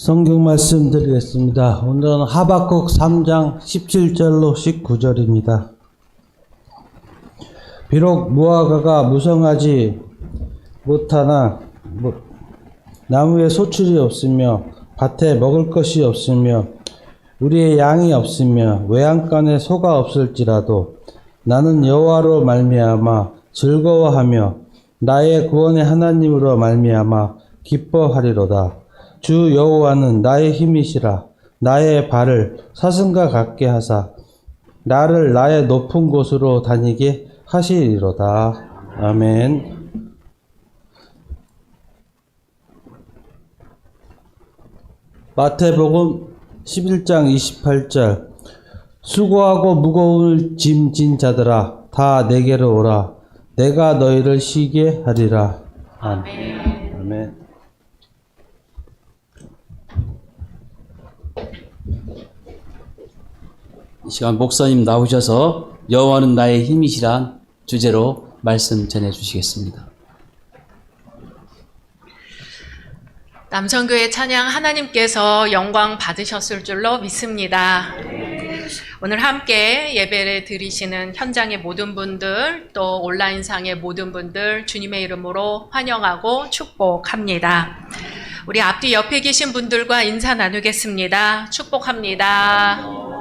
성경 말씀 드리겠습니다. 오늘은 하박국 3장 17절로 19절입니다. 비록 무화과가 무성하지 못하나 나무에 소출이 없으며 밭에 먹을 것이 없으며 우리의 양이 없으며 외양간에 소가 없을지라도 나는 여호와로 말미암아 즐거워하며 나의 구원의 하나님으로 말미암아 기뻐하리로다. 주 여호와는 나의 힘이시라. 나의 발을 사슴과 같게 하사 나를 나의 높은 곳으로 다니게 하시리로다. 아멘. 마태복음 11장 28절 수고하고 무거운 짐 진 자들아 다 내게로 오라. 내가 너희를 쉬게 하리라. 아멘. 아멘. 이 시간 목사님 나오셔서 여호와는 나의 힘이시란 주제로 말씀 전해 주시겠습니다. 남성교회 찬양 하나님께서 영광 받으셨을 줄로 믿습니다. 오늘 함께 예배를 드리시는 현장의 모든 분들 또 온라인상의 모든 분들 주님의 이름으로 환영하고 축복합니다. 우리 앞뒤 옆에 계신 분들과 인사 나누겠습니다. 축복합니다.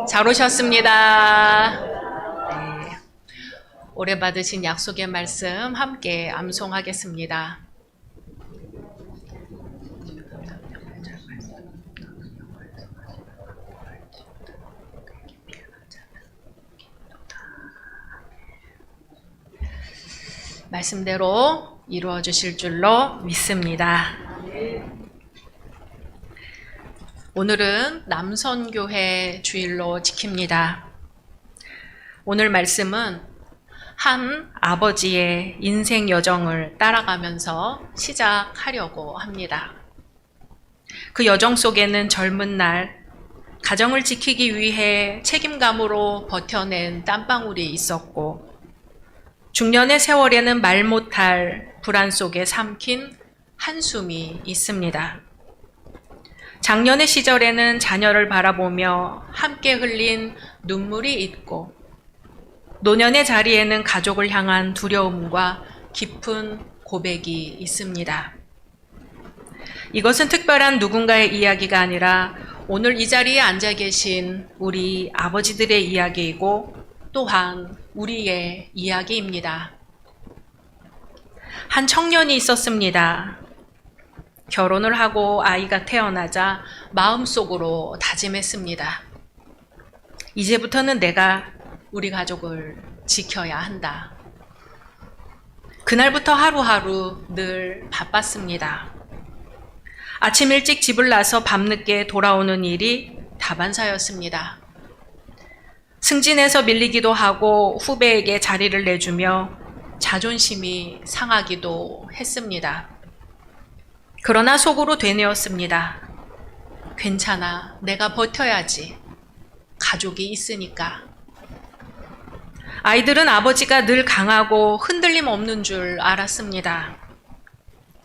잘 오셨습니다. 네. 오래 받으신 약속의 말씀 함께 암송하겠습니다. 말씀대로 이루어 주실 줄로 믿습니다. 오늘은 남선교회 주일로 지킵니다. 오늘 말씀은 한 아버지의 인생 여정을 따라가면서 시작하려고 합니다. 그 여정 속에는 젊은 날 가정을 지키기 위해 책임감으로 버텨낸 땀방울이 있었고 중년의 세월에는 말 못할 불안 속에 삼킨 한숨이 있습니다. 작년의 시절에는 자녀를 바라보며 함께 흘린 눈물이 있고 노년의 자리에는 가족을 향한 두려움과 깊은 고백이 있습니다. 이것은 특별한 누군가의 이야기가 아니라 오늘 이 자리에 앉아 계신 우리 아버지들의 이야기이고 또한 우리의 이야기입니다. 한 청년이 있었습니다. 결혼을 하고 아이가 태어나자 마음속으로 다짐했습니다. 이제부터는 내가 우리 가족을 지켜야 한다. 그날부터 하루하루 늘 바빴습니다. 아침 일찍 집을 나서 밤늦게 돌아오는 일이 다반사였습니다. 승진해서 밀리기도 하고 후배에게 자리를 내주며 자존심이 상하기도 했습니다. 그러나 속으로 되뇌었습니다. 괜찮아, 내가 버텨야지. 가족이 있으니까. 아이들은 아버지가 늘 강하고 흔들림 없는 줄 알았습니다.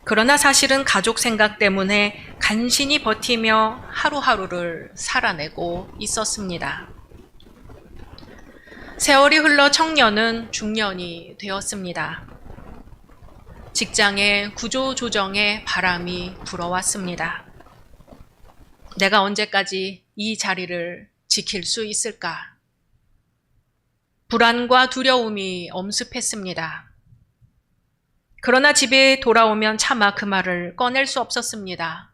그러나 사실은 가족 생각 때문에 간신히 버티며 하루하루를 살아내고 있었습니다. 세월이 흘러 청년은 중년이 되었습니다. 직장의 구조조정에 바람이 불어왔습니다. 내가 언제까지 이 자리를 지킬 수 있을까? 불안과 두려움이 엄습했습니다. 그러나 집에 돌아오면 차마 그 말을 꺼낼 수 없었습니다.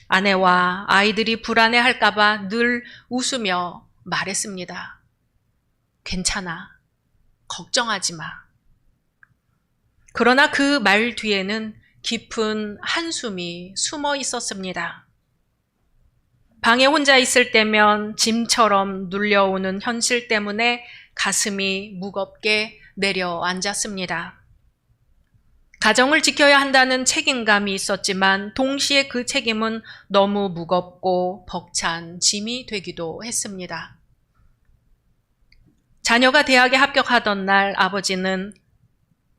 아내와 아이들이 불안해할까봐 늘 웃으며 말했습니다. 괜찮아. 걱정하지 마. 그러나 그 말 뒤에는 깊은 한숨이 숨어 있었습니다. 방에 혼자 있을 때면 짐처럼 눌려오는 현실 때문에 가슴이 무겁게 내려앉았습니다. 가정을 지켜야 한다는 책임감이 있었지만 동시에 그 책임은 너무 무겁고 벅찬 짐이 되기도 했습니다. 자녀가 대학에 합격하던 날 아버지는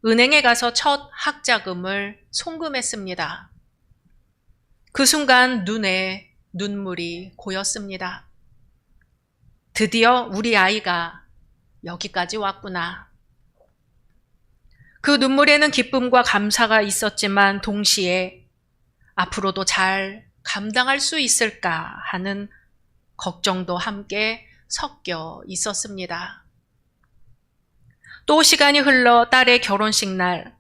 은행에 가서 첫 학자금을 송금했습니다. 그 순간 눈에 눈물이 고였습니다. 드디어 우리 아이가 여기까지 왔구나. 그 눈물에는 기쁨과 감사가 있었지만 동시에 앞으로도 잘 감당할 수 있을까 하는 걱정도 함께 섞여 있었습니다. 또 시간이 흘러 딸의 결혼식 날,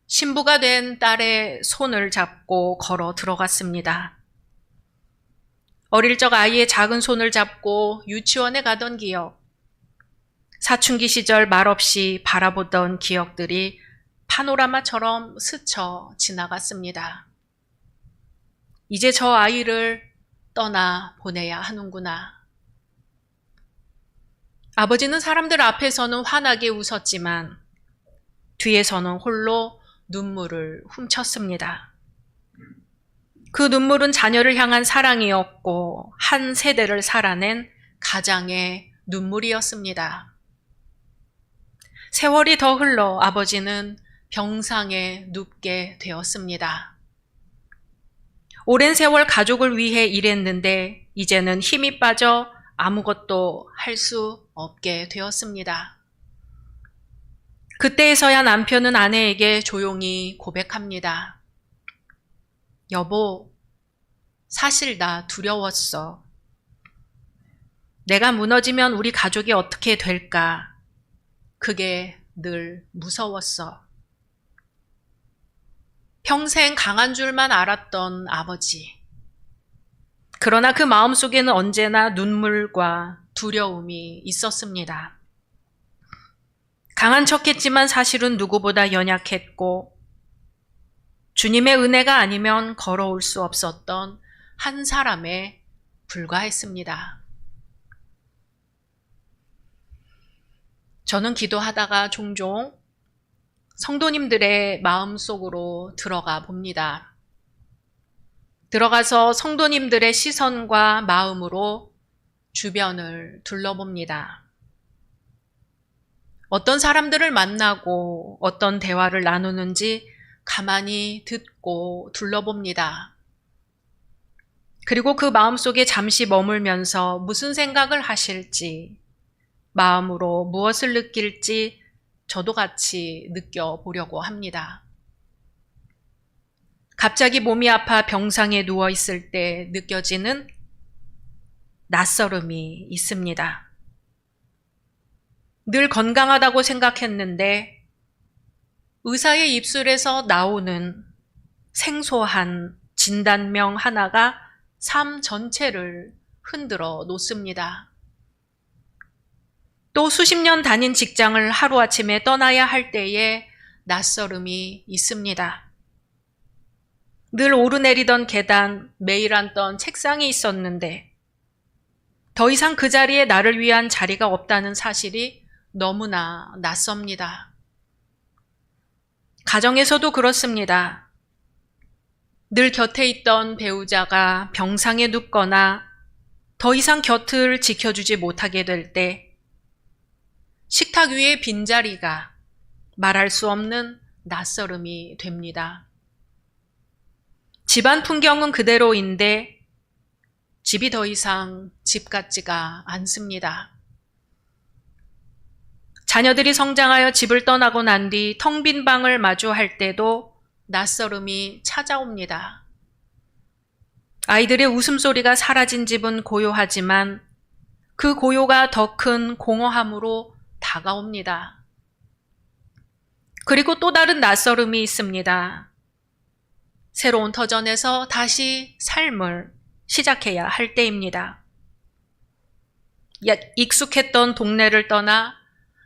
신부가 된 딸의 손을 잡고 걸어 들어갔습니다. 어릴 적 아이의 작은 손을 잡고 유치원에 가던 기억, 사춘기 시절 말없이 바라보던 기억들이 파노라마처럼 스쳐 지나갔습니다. 이제 저 아이를 떠나 보내야 하는구나. 아버지는 사람들 앞에서는 환하게 웃었지만 뒤에서는 홀로 눈물을 훔쳤습니다. 그 눈물은 자녀를 향한 사랑이었고 한 세대를 살아낸 가장의 눈물이었습니다. 세월이 더 흘러 아버지는 병상에 눕게 되었습니다. 오랜 세월 가족을 위해 일했는데 이제는 힘이 빠져 아무것도 할 수 없게 되었습니다. 그때에서야 남편은 아내에게 조용히 고백합니다. 여보, 사실 나 두려웠어. 내가 무너지면 우리 가족이 어떻게 될까? 그게 늘 무서웠어. 평생 강한 줄만 알았던 아버지. 그러나 그 마음속에는 언제나 눈물과 두려움이 있었습니다. 강한 척했지만 사실은 누구보다 연약했고 주님의 은혜가 아니면 걸어올 수 없었던 한 사람에 불과했습니다. 저는 기도하다가 종종 성도님들의 마음속으로 들어가 봅니다. 들어가서 성도님들의 시선과 마음으로 주변을 둘러봅니다. 어떤 사람들을 만나고 어떤 대화를 나누는지 가만히 듣고 둘러봅니다. 그리고 그 마음속에 잠시 머물면서 무슨 생각을 하실지, 마음으로 무엇을 느낄지 저도 같이 느껴보려고 합니다. 갑자기 몸이 아파 병상에 누워 있을 때 느껴지는 낯설음이 있습니다. 늘 건강하다고 생각했는데 의사의 입술에서 나오는 생소한 진단명 하나가 삶 전체를 흔들어 놓습니다. 또 수십 년 다닌 직장을 하루아침에 떠나야 할 때에 낯설음이 있습니다. 늘 오르내리던 계단, 매일 앉던 책상이 있었는데 더 이상 그 자리에 나를 위한 자리가 없다는 사실이 너무나 낯섭니다. 가정에서도 그렇습니다. 늘 곁에 있던 배우자가 병상에 눕거나 더 이상 곁을 지켜주지 못하게 될 때 식탁 위의 빈자리가 말할 수 없는 낯설음이 됩니다. 집안 풍경은 그대로인데 집이 더 이상 집 같지가 않습니다. 자녀들이 성장하여 집을 떠나고 난 뒤 텅 빈 방을 마주할 때도 낯설음이 찾아옵니다. 아이들의 웃음소리가 사라진 집은 고요하지만 그 고요가 더 큰 공허함으로 다가옵니다. 그리고 또 다른 낯설음이 있습니다. 새로운 터전에서 다시 삶을 시작해야 할 때입니다. 익숙했던 동네를 떠나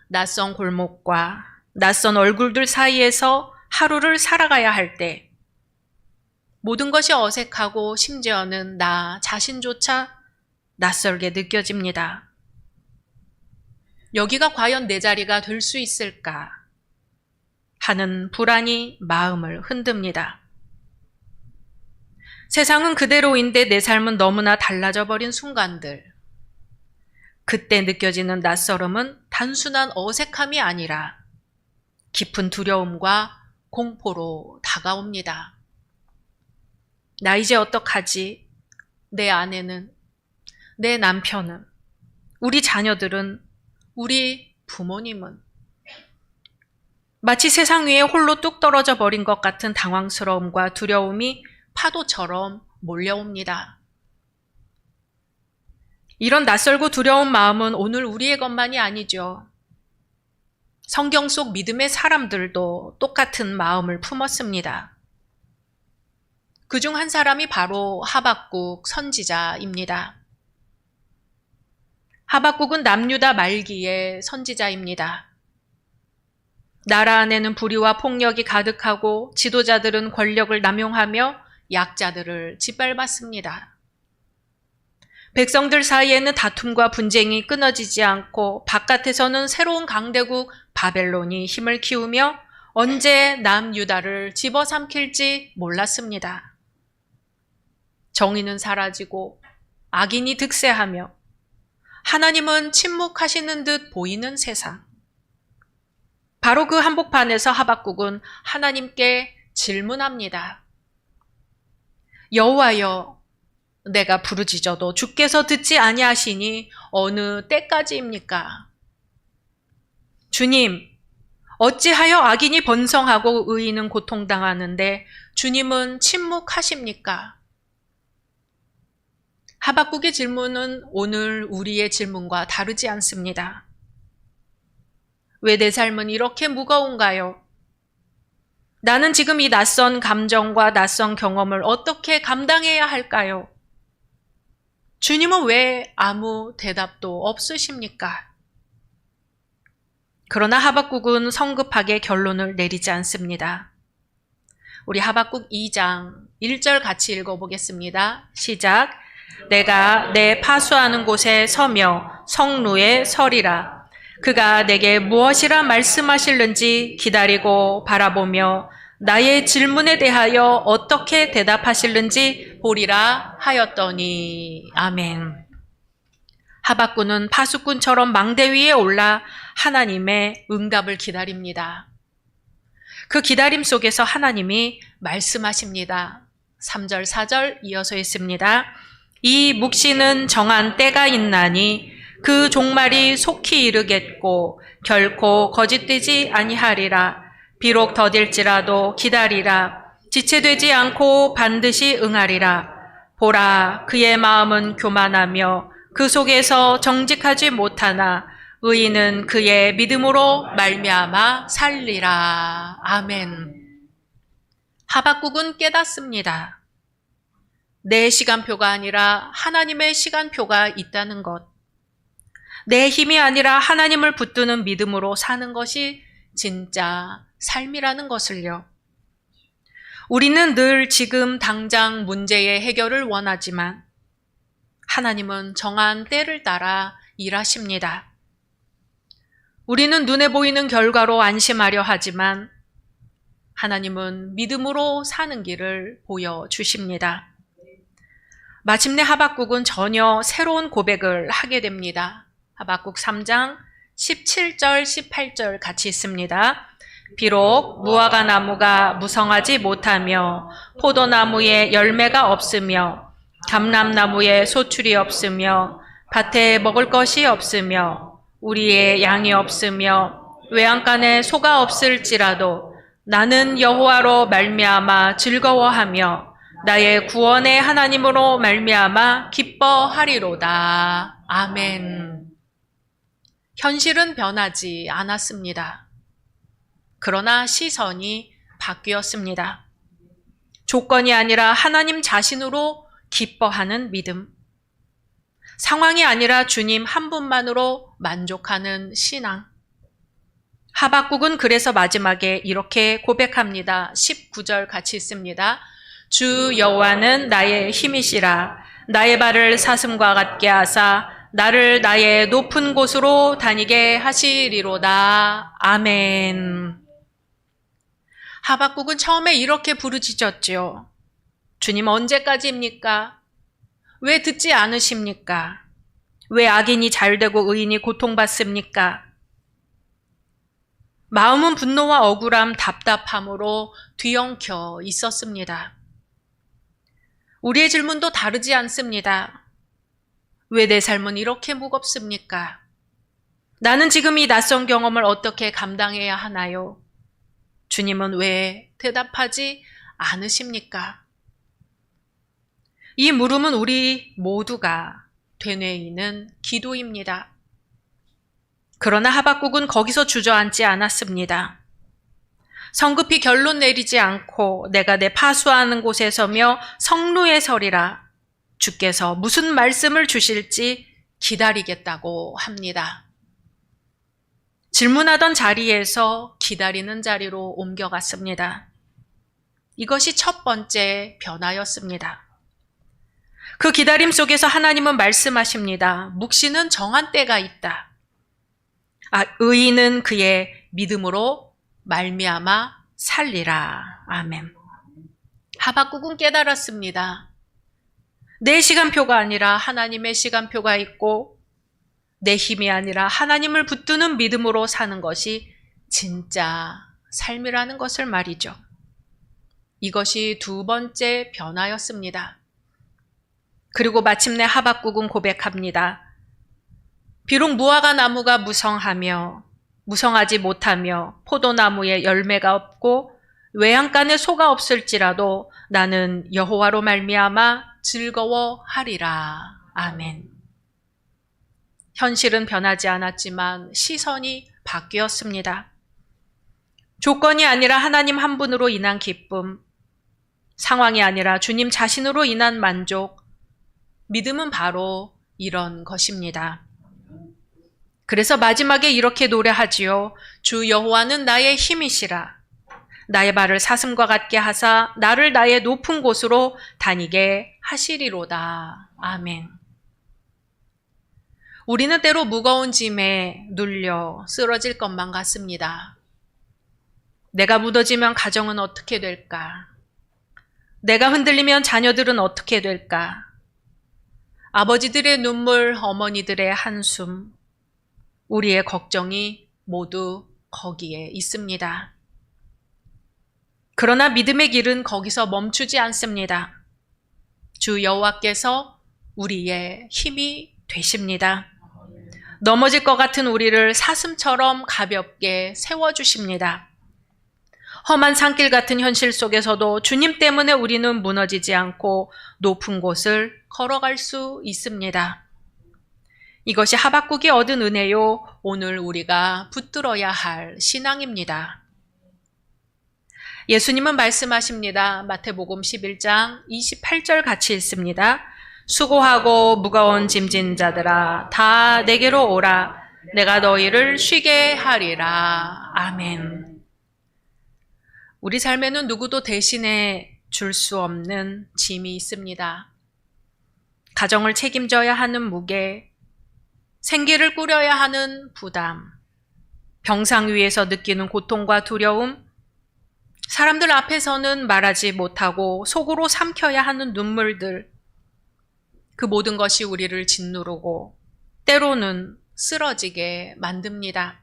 낯선 골목과 낯선 얼굴들 사이에서 하루를 살아가야 할 때 모든 것이 어색하고 심지어는 나 자신조차 낯설게 느껴집니다. 여기가 과연 내 자리가 될 수 있을까 하는 불안이 마음을 흔듭니다. 세상은 그대로인데 내 삶은 너무나 달라져 버린 순간들. 그때 느껴지는 낯설음은 단순한 어색함이 아니라 깊은 두려움과 공포로 다가옵니다. 나 이제 어떡하지? 내 아내는, 내 남편은, 우리 자녀들은, 우리 부모님은. 마치 세상 위에 홀로 뚝 떨어져 버린 것 같은 당황스러움과 두려움이 파도처럼 몰려옵니다. 이런 낯설고 두려운 마음은 오늘 우리의 것만이 아니죠. 성경 속 믿음의 사람들도 똑같은 마음을 품었습니다. 그중 한 사람이 바로 하박국 선지자입니다. 하박국은 남유다 말기의 선지자입니다. 나라 안에는 불의와 폭력이 가득하고 지도자들은 권력을 남용하며 약자들을 짓밟았습니다. 백성들 사이에는 다툼과 분쟁이 끊어지지 않고 바깥에서는 새로운 강대국 바벨론이 힘을 키우며 언제 남유다를 집어삼킬지 몰랐습니다. 정의는 사라지고 악인이 득세하며 하나님은 침묵하시는 듯 보이는 세상. 바로 그 한복판에서 하박국은 하나님께 질문합니다. 여호와여, 내가 부르짖어도 주께서 듣지 아니하시니 어느 때까지입니까? 주님, 어찌하여 악인이 번성하고 의인은 고통당하는데 주님은 침묵하십니까? 하박국의 질문은 오늘 우리의 질문과 다르지 않습니다. 왜 내 삶은 이렇게 무거운가요? 나는 지금 이 낯선 감정과 낯선 경험을 어떻게 감당해야 할까요? 주님은 왜 아무 대답도 없으십니까? 그러나 하박국은 성급하게 결론을 내리지 않습니다. 우리 하박국 2장 1절 같이 읽어보겠습니다. 시작. 내가 내 파수하는 곳에 서며 성루에 서리라. 그가 내게 무엇이라 말씀하실는지 기다리고 바라보며 나의 질문에 대하여 어떻게 대답하실는지 보리라 하였더니. 아멘. 하박국은 파수꾼처럼 망대 위에 올라 하나님의 응답을 기다립니다. 그 기다림 속에서 하나님이 말씀하십니다. 3절, 4절 이어서 있습니다. 이 묵시는 정한 때가 있나니 그 종말이 속히 이르겠고 결코 거짓되지 아니하리라. 비록 더딜지라도 기다리라. 지체되지 않고 반드시 응하리라. 보라, 그의 마음은 교만하며 그 속에서 정직하지 못하나 의인은 그의 믿음으로 말미암아 살리라. 아멘. 하박국은 깨닫습니다. 내 시간표가 아니라 하나님의 시간표가 있다는 것. 내 힘이 아니라 하나님을 붙드는 믿음으로 사는 것이 진짜 삶이라는 것을요. 우리는 늘 지금 당장 문제의 해결을 원하지만 하나님은 정한 때를 따라 일하십니다. 우리는 눈에 보이는 결과로 안심하려 하지만 하나님은 믿음으로 사는 길을 보여주십니다. 마침내 하박국은 전혀 새로운 고백을 하게 됩니다. 하박국 3장 17절, 18절 같이 있습니다. 비록 무화과 나무가 무성하지 못하며 포도나무에 열매가 없으며 감람나무에 소출이 없으며 밭에 먹을 것이 없으며 우리의 양이 없으며 외양간에 소가 없을지라도 나는 여호와로 말미암아 즐거워하며 나의 구원의 하나님으로 말미암아 기뻐하리로다. 아멘. 현실은 변하지 않았습니다. 그러나 시선이 바뀌었습니다. 조건이 아니라 하나님 자신으로 기뻐하는 믿음. 상황이 아니라 주님 한 분만으로 만족하는 신앙. 하박국은 그래서 마지막에 이렇게 고백합니다. 19절 같이 있습니다. 주 여호와는 나의 힘이시라. 나의 발을 사슴과 같게 하사 나를 나의 높은 곳으로 다니게 하시리로다. 아멘. 하박국은 처음에 이렇게 부르짖었죠. 주님 언제까지입니까? 왜 듣지 않으십니까? 왜 악인이 잘되고 의인이 고통받습니까? 마음은 분노와 억울함, 답답함으로 뒤엉켜 있었습니다. 우리의 질문도 다르지 않습니다. 왜 내 삶은 이렇게 무겁습니까? 나는 지금 이 낯선 경험을 어떻게 감당해야 하나요? 주님은 왜 대답하지 않으십니까? 이 물음은 우리 모두가 되뇌이는 기도입니다. 그러나 하박국은 거기서 주저앉지 않았습니다. 성급히 결론 내리지 않고 내가 내 파수하는 곳에 서며 성루에 서리라. 주께서 무슨 말씀을 주실지 기다리겠다고 합니다. 질문하던 자리에서 기다리는 자리로 옮겨갔습니다. 이것이 첫 번째 변화였습니다. 그 기다림 속에서 하나님은 말씀하십니다. 묵시는 정한 때가 있다. 의인은 그의 믿음으로 말미암아 살리라. 아멘. 하박국은 깨달았습니다. 내 시간표가 아니라 하나님의 시간표가 있고 내 힘이 아니라 하나님을 붙드는 믿음으로 사는 것이 진짜 삶이라는 것을 말이죠. 이것이 두 번째 변화였습니다. 그리고 마침내 하박국은 고백합니다. 비록 무화과 나무가 무성하지 못하며 포도나무에 열매가 없고 외양간에 소가 없을지라도 나는 여호와로 말미암아 즐거워하리라. 아멘. 현실은 변하지 않았지만 시선이 바뀌었습니다. 조건이 아니라 하나님 한 분으로 인한 기쁨, 상황이 아니라 주님 자신으로 인한 만족, 믿음은 바로 이런 것입니다. 그래서 마지막에 이렇게 노래하지요. 주 여호와는 나의 힘이시라. 나의 발을 사슴과 같게 하사 나를 나의 높은 곳으로 다니게 하시리로다. 아멘. 우리는 때로 무거운 짐에 눌려 쓰러질 것만 같습니다. 내가 무너지면 가정은 어떻게 될까? 내가 흔들리면 자녀들은 어떻게 될까? 아버지들의 눈물, 어머니들의 한숨, 우리의 걱정이 모두 거기에 있습니다. 그러나 믿음의 길은 거기서 멈추지 않습니다. 주 여호와께서 우리의 힘이 되십니다. 넘어질 것 같은 우리를 사슴처럼 가볍게 세워주십니다. 험한 산길 같은 현실 속에서도 주님 때문에 우리는 무너지지 않고 높은 곳을 걸어갈 수 있습니다. 이것이 하박국이 얻은 은혜요, 오늘 우리가 붙들어야 할 신앙입니다. 예수님은 말씀하십니다. 마태복음 11장 28절 같이 읽습니다. 수고하고 무거운 짐진 자들아 다 내게로 오라. 내가 너희를 쉬게 하리라. 아멘. 우리 삶에는 누구도 대신해 줄 수 없는 짐이 있습니다. 가정을 책임져야 하는 무게, 생계를 꾸려야 하는 부담, 병상 위에서 느끼는 고통과 두려움, 사람들 앞에서는 말하지 못하고 속으로 삼켜야 하는 눈물들, 그 모든 것이 우리를 짓누르고 때로는 쓰러지게 만듭니다.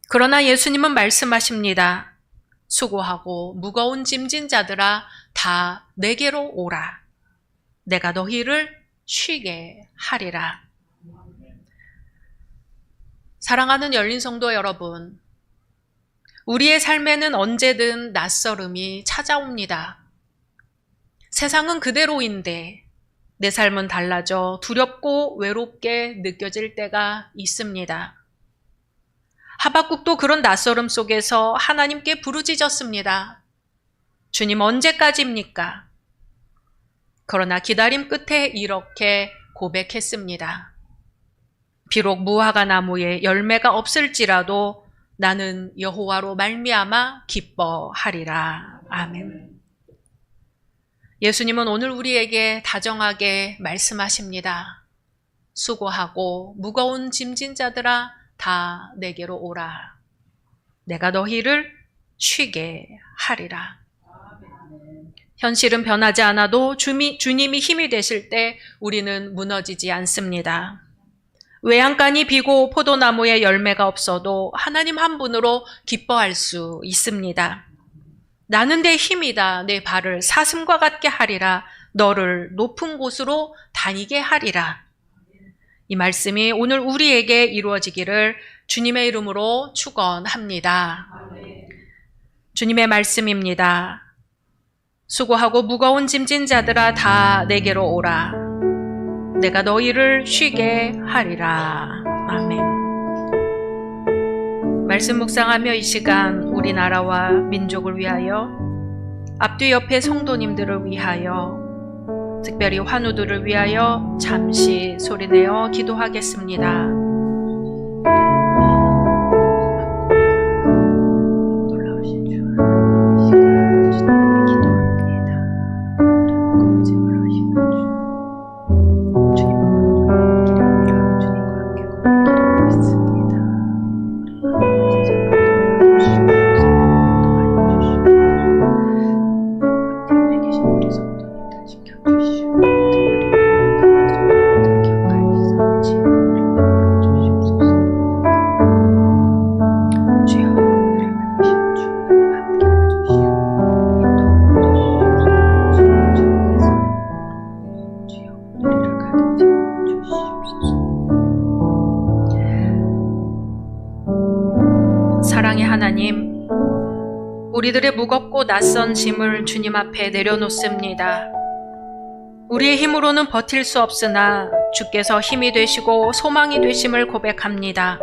그러나 예수님은 말씀하십니다. 수고하고 무거운 짐진 자들아 다 내게로 오라. 내가 너희를 쉬게 하리라. 사랑하는 열린 성도 여러분, 우리의 삶에는 언제든 낯설음이 찾아옵니다. 세상은 그대로인데 내 삶은 달라져 두렵고 외롭게 느껴질 때가 있습니다. 하박국도 그런 낯설음 속에서 하나님께 부르짖었습니다. 주님 언제까지입니까? 그러나 기다림 끝에 이렇게 고백했습니다. 비록 무화과 나무에 열매가 없을지라도 나는 여호와로 말미암아 기뻐하리라. 아멘. 예수님은 오늘 우리에게 다정하게 말씀하십니다. 수고하고 무거운 짐진 자들아 다 내게로 오라. 내가 너희를 쉬게 하리라. 현실은 변하지 않아도 주님이 힘이 되실 때 우리는 무너지지 않습니다. 외양간이 비고 포도나무에 열매가 없어도 하나님 한 분으로 기뻐할 수 있습니다. 나는 내 힘이다. 내 발을 사슴과 같게 하리라. 너를 높은 곳으로 다니게 하리라. 이 말씀이 오늘 우리에게 이루어지기를 주님의 이름으로 축원합니다. 주님의 말씀입니다. 수고하고 무거운 짐진 자들아 다 내게로 오라. 내가 너희를 쉬게 하리라. 아멘. 말씀 묵상하며 이 시간 우리나라와 민족을 위하여, 앞뒤 옆에 성도님들을 위하여, 특별히 환우들을 위하여 잠시 소리내어 기도하겠습니다. 놀라우신 주 하나님, 이 시간 주님께 기도합니다. 거짓말 하시는 주, 주님과 함께 기도하고 있습니다. 옆에 계신 우리 성도님들 지켜주시고, 사랑의 하나님, 우리들의 무겁고 낯선 짐을 주님 앞에 내려놓습니다. 우리의 힘으로는 버틸 수 없으나 주께서 힘이 되시고 소망이 되심을 고백합니다.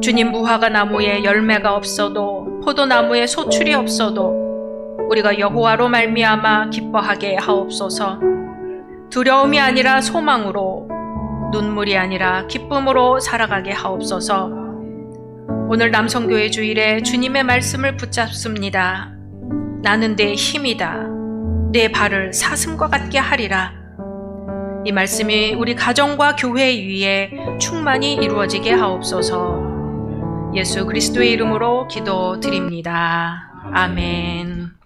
주님, 무화과 나무에 열매가 없어도, 포도나무에 소출이 없어도 우리가 여호와로 말미암아 기뻐하게 하옵소서. 두려움이 아니라 소망으로, 눈물이 아니라 기쁨으로 살아가게 하옵소서. 오늘 남성교회 주일에 주님의 말씀을 붙잡습니다. 나는 내 힘이다. 내 발을 사슴과 같게 하리라. 이 말씀이 우리 가정과 교회 위에 충만히 이루어지게 하옵소서. 예수 그리스도의 이름으로 기도드립니다. 아멘.